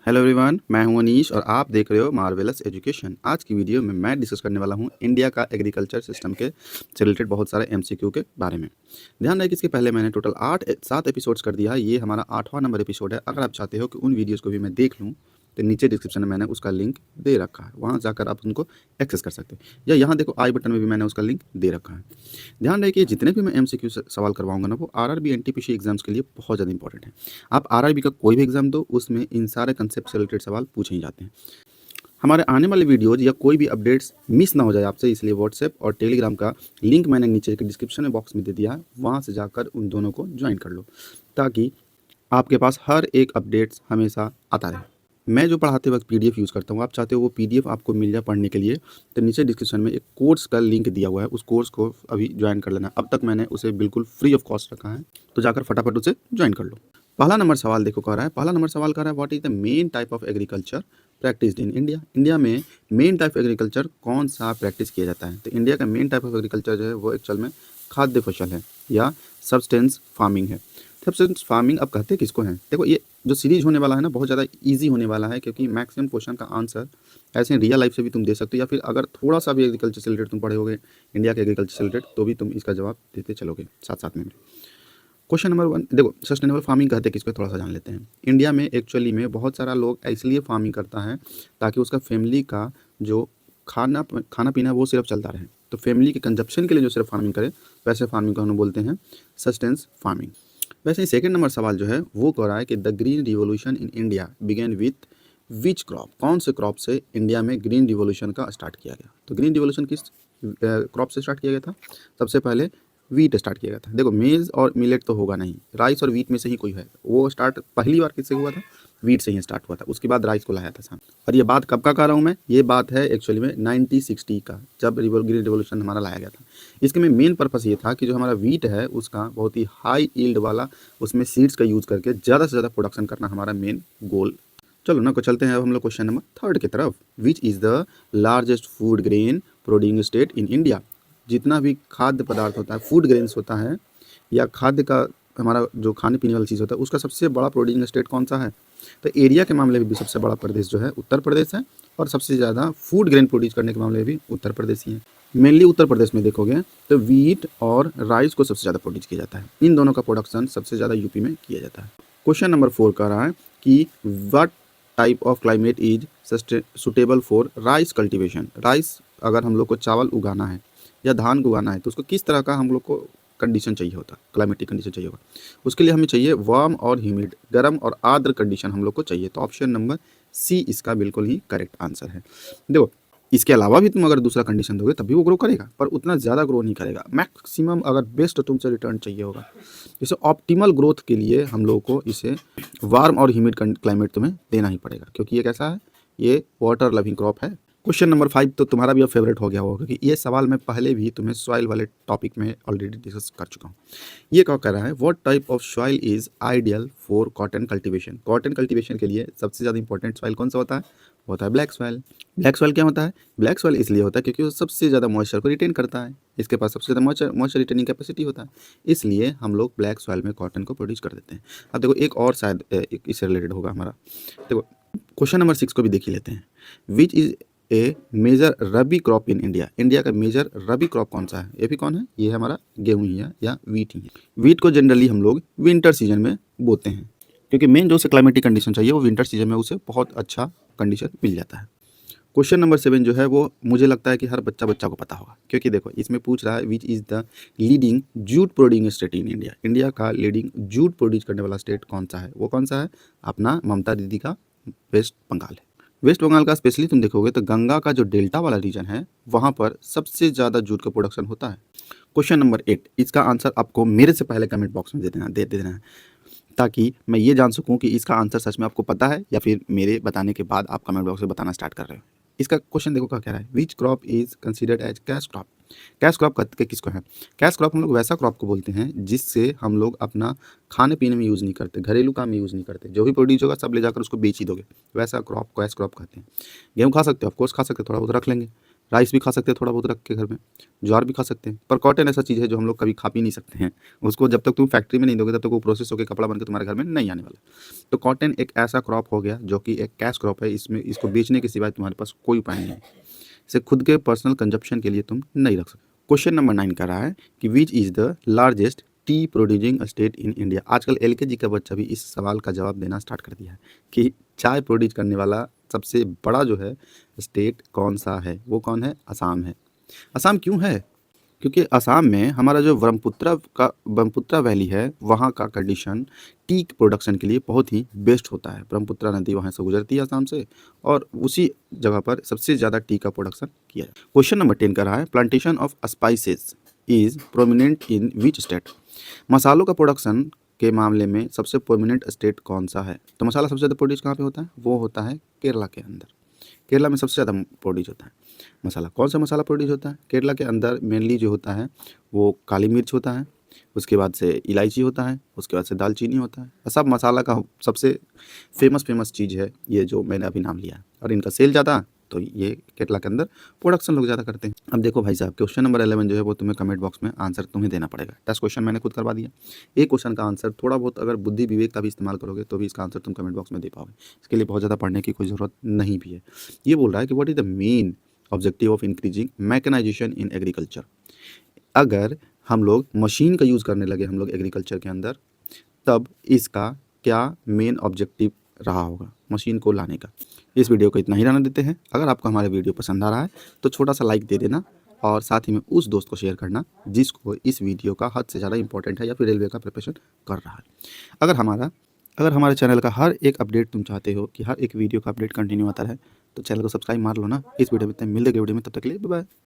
Hello everyone, मैं हूं अनीश और आप देख रहे हो मार्वेलस एजुकेशन। आज की वीडियो में मैं डिस्कस करने वाला हूं इंडिया का एग्रीकल्चर सिस्टम के से रिलेटेड बहुत सारे एमसीक्यू के बारे में। ध्यान रहे कि इसके पहले मैंने टोटल 7 एपिसोड्स कर दिया है। ये हमारा 8वां नंबर एपिसोड है। अगर आप चाहते हो कि उन वीडियोज़ को भी मैं देख लूँ तो नीचे डिस्क्रिप्शन में मैंने उसका लिंक दे रखा है, वहाँ जाकर आप उनको एक्सेस कर सकते हैं। या यहाँ देखो आई बटन में भी मैंने उसका लिंक दे रखा है। ध्यान रहे कि जितने भी मैं एमसीक्यू सवाल करवाऊंगा ना, वो आरआरबी एनटीपीसी एग्जाम्स के लिए बहुत ज़्यादा इंपॉर्टेंट है। आप आरआरबी का कोई भी एग्जाम दो, उसमें इन सारे कंसेप्ट से रिलेटेड सवाल पूछे ही जाते हैं। हमारे आने वाले वीडियोज या कोई भी अपडेट्स मिस ना हो जाए आपसे, इसलिए व्हाट्सएप और टेलीग्राम का लिंक मैंने नीचे के डिस्क्रिप्शन में बॉक्स में दे दिया है। वहाँ से जाकर उन दोनों को ज्वाइन कर लो, ताकि आपके पास हर एक अपडेट्स हमेशा आता रहे। मैं जो पढ़ाते वक्त पीडीएफ यूज़ करता हूँ, आप चाहते हो वो पीडीएफ आपको मिल जाए पढ़ने के लिए, तो नीचे डिस्क्रिप्शन में एक कोर्स का लिंक दिया हुआ है। उस कोर्स को अभी ज्वाइन कर लेना। अब तक मैंने उसे बिल्कुल फ्री ऑफ कॉस्ट रखा है, तो जाकर फटाफट उसे ज्वाइन कर लो। पहला नंबर सवाल देखो कह रहा है, पहला नंबर सवाल कह रहा है, what is the main type of agriculture practice in India. India में मेन टाइप एग्रीकल्चर कौन सा प्रैक्टिस किया जाता है? तो इंडिया का मेन टाइप ऑफ एग्रीकल्चर जो है वो एक्चुअल में खाद्य फसल है या सब्सटेंस फार्मिंग है। सब्सटेंस फार्मिंग अब कहते किसको हैं? देखो, ये जो सीरीज होने वाला है ना, बहुत ज़्यादा इजी होने वाला है, क्योंकि मैक्सिमम क्वेश्चन का आंसर ऐसे रियल लाइफ से भी तुम दे सकते हो, या फिर अगर थोड़ा सा भी एग्रीकल्चर से रिलेटेड तुम पढ़े होगे, इंडिया के एग्रीकल्चर से रिलेटेड, तो भी तुम इसका जवाब देते चलोगे साथ साथ में। क्वेश्चन नंबर 1 देखो, सस्टेनेबल फार्मिंग कहते हैं किसको, थोड़ा सा जान लेते हैं। इंडिया में एक्चुअली में बहुत सारा लोग इसलिए फार्मिंग करता है ताकि उसका फैमिली का जो खाना पीना है वो सिर्फ चलता रहे, तो फैमिली के कंजप्शन के लिए जो सिर्फ फार्मिंग करे, वैसे फार्मिंग को हम बोलते हैं सस्टेंस फार्मिंग। वैसे ही सेकंड नंबर सवाल जो है वो कह रहा है कि the green revolution in India began with which crop. कौन से क्रॉप से इंडिया में ग्रीन रिवॉल्यूशन का स्टार्ट किया गया? तो ग्रीन रिवॉल्यूशन किस क्रॉप से स्टार्ट किया गया था? सबसे पहले वीट स्टार्ट किया गया था। देखो, मेज और मिलेट तो होगा नहीं, राइस और वीट में से ही कोई है। वो स्टार्ट पहली बार किससे हुआ था? वीट से ही स्टार्ट हुआ था। उसके बाद राइस को लाया था सामने। और ये बात कब का कर रहा हूँ मैं? ये बात है एक्चुअली में 1960 का, जब ग्रीन रिवॉल्यूशन हमारा लाया गया था। इसके में मेन पर्पस ये था कि जो हमारा वीट है उसका बहुत ही हाई यील्ड वाला, उसमें सीड्स का यूज़ करके ज़्यादा से ज़्यादा प्रोडक्शन करना हमारा मेन गोल। चलो ना, को चलते हैं अब हम लोग क्वेश्चन नंबर 3 की तरफ। Which is the largest food grain producing state in India. जितना भी खाद्य पदार्थ होता है, फूड ग्रेन्स होता है, या खाद्य का हमारा जो खाने पीने वाली चीज़ होता है, उसका सबसे बड़ा प्रोड्यूसिंग स्टेट कौन सा है? तो एरिया के मामले में भी सबसे बड़ा प्रदेश जो है उत्तर प्रदेश है, और सबसे ज़्यादा फूड ग्रेन प्रोड्यूस करने के मामले में भी उत्तर प्रदेश ही है। मेनली उत्तर प्रदेश में देखोगे तो वीट और राइस को सबसे ज़्यादा प्रोड्यूस किया जाता है। इन दोनों का प्रोडक्शन सबसे ज़्यादा यूपी में किया जाता है। क्वेश्चन नंबर 4 कह रहा है कि what type of climate is suitable for rice cultivation. Rice अगर हम लोग को चावल उगाना है या धान को उगाना है, तो उसको किस तरह का हम लोग को कंडीशन चाहिए होता, क्लाइमेटिक कंडीशन चाहिए होगा? उसके लिए हमें चाहिए वार्म और ह्यूमिड, गर्म और आर्द्र कंडीशन हम लोग को चाहिए। तो ऑप्शन नंबर सी इसका बिल्कुल ही करेक्ट आंसर है। देखो, इसके अलावा भी तुम अगर दूसरा कंडीशन दोगे तब भी वो ग्रो करेगा, पर उतना ज़्यादा ग्रो नहीं करेगा। मैक्सिमम अगर बेस्ट तुमसे रिटर्न चाहिए होगा, इसे ऑप्टिमल ग्रोथ के लिए हम लोग को इसे वार्म और ह्यूमिड क्लाइमेट तुम्हें देना ही पड़ेगा, क्योंकि ये कैसा है, ये वाटर लविंग क्रॉप है। क्वेश्चन नंबर 5 तो तुम्हारा भी अब फेवरेट हो गया होगा, क्योंकि ये सवाल मैं पहले भी तुम्हें सॉइल वाले टॉपिक में ऑलरेडी डिस्कस कर चुका हूँ। ये क्या कह रहा है, what type of soil is ideal for cotton cultivation. Cotton cultivation के लिए सबसे ज़्यादा इंपॉर्टेंट सॉइल कौन सा होता है? होता है ब्लैक सॉइल। ब्लैक सॉइल क्या होता है? ब्लैक सॉइल इसलिए होता है क्योंकि वो सबसे ज़्यादा मॉइस्चर को रिटेन करता है, इसके पास सबसे ज़्यादा मॉइस्चर रिटेनिंग कैपेसिटी होता है, इसलिए हम लोग ब्लैक सॉइल में कॉटन को प्रोड्यूस कर देते हैं। अब देखो, एक और शायद इससे रिलेटेड होगा हमारा। देखो, क्वेश्चन नंबर 6 को भी देख ही लेते हैं। Which is a major rabi crop in India. India का मेजर रबी क्रॉप कौन सा है? ये भी कौन है? ये है हमारा गेहूँ ही है या वीट ही है। वीट को जनरली हम लोग विंटर सीजन में बोते हैं, क्योंकि मेन जो उसे क्लाइमेटिक कंडीशन चाहिए वो विंटर सीजन में उसे बहुत अच्छा कंडीशन मिल जाता है। क्वेश्चन नंबर 7 जो है वो मुझे लगता है कि हर बच्चा को पता होगा, क्योंकि देखो इसमें पूछ रहा है which is the leading jute producing state in India. India का लीडिंग जूट प्रोड्यूस करने वाला स्टेट कौन सा है? वो कौन सा है? अपना ममता दीदी का वेस्ट बंगाल है। वेस्ट बंगाल का स्पेशली तुम देखोगे तो गंगा का जो डेल्टा वाला रीजन है, वहाँ पर सबसे ज़्यादा जूट का प्रोडक्शन होता है। क्वेश्चन नंबर 8, इसका आंसर आपको मेरे से पहले कमेंट बॉक्स में दे देना है, ताकि मैं ये जान सकूं कि इसका आंसर सच में आपको पता है या फिर मेरे बताने के बाद आप कमेंट बॉक्स में बताना स्टार्ट कर रहे हो। इसका क्वेश्चन देखो क्या कह रहा है, which crop is considered as cash crop. Cash crop कहते किसको है? कैश क्रॉप हम लोग वैसा क्रॉप को बोलते हैं जिससे हम लोग अपना खाने पीने में यूज़ नहीं करते, घरेलू काम में यूज़ नहीं करते, जो भी प्रोड्यूस होगा सब ले जाकर उसको बेच ही दोगे, वैसा क्रॉप कैश क्रॉप कहते हैं। गेहूँ खा सकते हो, ऑफकोर्स खा सकते हो, थोड़ा बहुत रख लेंगे। राइस भी खा सकते हैं थोड़ा बहुत रख के घर में, ज्वार भी खा सकते हैं, पर कॉटन ऐसा चीज़ है जो हम लोग कभी खा पी नहीं सकते हैं। उसको जब तक तुम फैक्ट्री में नहीं दोगे तब तक वो प्रोसेस होकर कपड़ा बनकर तुम्हारे घर में नहीं आने वाला। तो कॉटन एक ऐसा क्रॉप हो गया जो कि एक कैश क्रॉप है, इसमें इसको बेचने के सिवाय तुम्हारे पास कोई उपाय नहीं है। इसे खुद के पर्सनल कंजप्शन के लिए तुम नहीं रख सकते। क्वेश्चन नंबर 9 कर रहा है कि which is the largest T producing state in India. आजकल एलकेजी का बच्चा भी इस सवाल का जवाब देना स्टार्ट कर दिया है कि चाय प्रोड्यूस करने वाला सबसे बड़ा जो है स्टेट कौन सा है, वो कौन है, असम है। असम क्यों है? क्योंकि असम में हमारा जो ब्रह्मपुत्रा वैली है, वहाँ का कंडीशन टी प्रोडक्शन के लिए बहुत ही बेस्ट होता है। ब्रह्मपुत्रा नदी वहाँ से गुजरती है असम से, और उसी जगह पर सबसे ज़्यादा टी का प्रोडक्शन किया जाए। क्वेश्चन नंबर 10 का रहा है plantation of spices is prominent in which state. मसालों का प्रोडक्शन के मामले में सबसे प्रोमिनेंट स्टेट कौन सा है? तो मसाला सबसे ज़्यादा प्रोड्यूस कहाँ पे होता है? वो होता है केरला के अंदर। केरला में सबसे ज़्यादा प्रोड्यूस होता है मसाला। कौन सा मसाला प्रोड्यूस होता है? केरला के अंदर मेनली जो होता है वो काली मिर्च होता है, उसके बाद से इलायची होता है, उसके बाद से दालचीनी होता है। सब मसाला का सबसे फेमस चीज़ है ये जो मैंने अभी नाम लिया है, और इनका सेल ज़्यादा, तो ये केरला के अंदर प्रोडक्शन लोग ज़्यादा करते हैं। अब देखो भाई साहब, क्वेश्चन नंबर 11 जो है वो तुम्हें कमेंट बॉक्स में आंसर तुम्हें देना पड़ेगा। टेस्ट क्वेश्चन मैंने खुद करवा दिया। एक क्वेश्चन का आंसर थोड़ा बहुत अगर बुद्धि विवेक का भी इस्तेमाल करोगे तो भी इसका आंसर तुम कमेंट बॉक्स में दे पाओगे। इसके लिए बहुत ज़्यादा पढ़ने की कोई ज़रूरत नहीं भी है। ये बोल रहा है कि what is the main objective of increasing mechanisation in agriculture. अगर हम लोग मशीन का यूज़ करने लगे हम लोग एग्रीकल्चर के अंदर, तब इसका क्या मेन ऑब्जेक्टिव रहा होगा मशीन को लाने का। इस वीडियो को इतना ही रहने देते हैं। अगर आपको हमारा वीडियो पसंद आ रहा है तो छोटा सा लाइक दे देना, और साथ ही में उस दोस्त को शेयर करना जिसको इस वीडियो का हद से ज़्यादा इंपॉर्टेंट है या फिर रेलवे का प्रिपरेशन कर रहा है। अगर हमारे चैनल का हर एक अपडेट तुम चाहते हो कि हर एक वीडियो का अपडेट कंटिन्यू आता रहे, तो चैनल को सब्सक्राइब मार लो ना। इस वीडियो में मिलते अगले वीडियो में, तब तक के लिए बाय बाय।